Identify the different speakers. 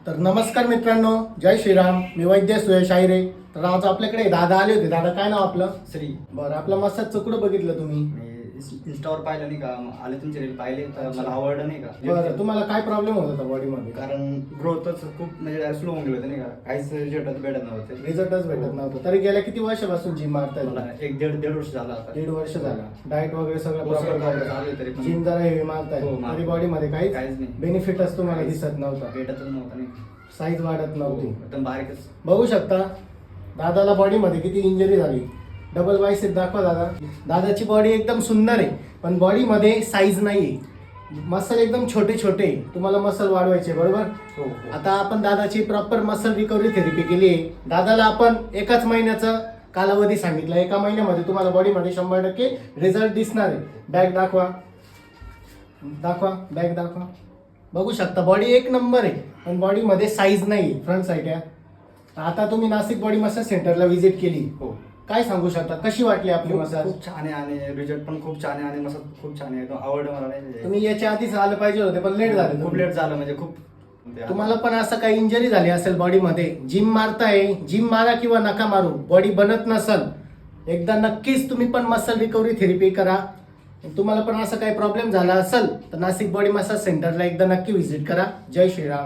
Speaker 1: तर नमस्कार मित्रांनो, जय श्रीराम. मी वैद्य सुयश आहिरे. तर आज आपल्याकडे दादा आले होते. दादा काय नाव आपलं?
Speaker 2: श्री.
Speaker 1: बरं, आपलं मसाजचं कुठं बघितलं तुम्ही?
Speaker 2: मी इंस्टावर पाहिलं नाही का, आले तुमचे रील पाहिले तर मला आवडलं नाही का.
Speaker 1: बरं, तुम्हाला काय प्रॉब्लेम होत होता बॉडीमध्ये?
Speaker 2: कारण ग्रोथच खूप म्हणजे स्लो होऊन गेलं होतं नाही का, काहीच रिझल्टच भेटत नव्हते.
Speaker 1: रिझल्टच भेटत नव्हतं. तरी गेल्या किती वर्षापासून जिम मारताय?
Speaker 2: मला एक दीड वर्ष झाला आता.
Speaker 1: 1.5 वर्ष झाला. डाएट वगैरे सगळं
Speaker 2: हो, सगळं
Speaker 1: प्रॉपर
Speaker 2: चालू आहे तरी पण.
Speaker 1: जिम जरा हेवी मारताय
Speaker 2: हो, मारतो.
Speaker 1: तरी बॉडीमध्ये
Speaker 2: काहीच
Speaker 1: काहीच
Speaker 2: नाही.
Speaker 1: बेनिफिटच तुम्हाला दिसत नव्हता.
Speaker 2: भेटतच नव्हतं नाही.
Speaker 1: साईज वाढत नव्हती.
Speaker 2: एकदम बारीकच.
Speaker 1: बघू शकता दादाला बॉडीमध्ये किती इंजरी झाली. डबल बायसेप दाखवा दादा. दादाची बॉडी एकदम सुंदर आहे, पण बॉडीमध्ये साईज नाही. मसल एकदम छोटे छोटे. तुम्हाला मसल वाढवायचे बरोबर.
Speaker 2: हो.
Speaker 1: आता आपण दादाची प्रॉपर मसल रिकव्हरी थेरपी केली आहे. दादाला आपण एकाच महिन्याचा कालावधी सांगितला. एका महिन्यामध्ये तुम्हाला बॉडीमध्ये 100% रिझल्ट दिसणार आहे. बॅग दाखवा, बॅग दाखवा. बघू शकता बॉडी एक नंबर आहे, पण बॉडीमध्ये साईज नाही. फ्रंट साईड आहे. आता तुम्ही नाशिक बॉडी मसाज सेंटरला व्हिजिट केली.
Speaker 2: हो.
Speaker 1: काय सांगू शकता, कशी वाटली आपली मसाज?
Speaker 2: खूप छान आहे आणि रिझल्ट पण खूप छान आहे आणि मसाज खूप छान आहे. आवडलं मला नाही.
Speaker 1: तुम्ही याच्या आधीच आलं पाहिजे होते, पण लेट झाले.
Speaker 2: खूप लेट झालं म्हणजे खूप.
Speaker 1: तुम्हाला पण असं काही इंजरी झाली असेल बॉडीमध्ये, जिम मारताय, जिम मारा किंवा नका मारू, बॉडी बनत नसल, एकदा नक्कीच तुम्ही पण मसल रिकव्हरी थेरपी करा. तुम्हाला पण असं काही प्रॉब्लेम झाला असेल तर नाशिक बॉडी मसाज सेंटरला एकदा नक्की व्हिजिट करा. जय श्रीराम.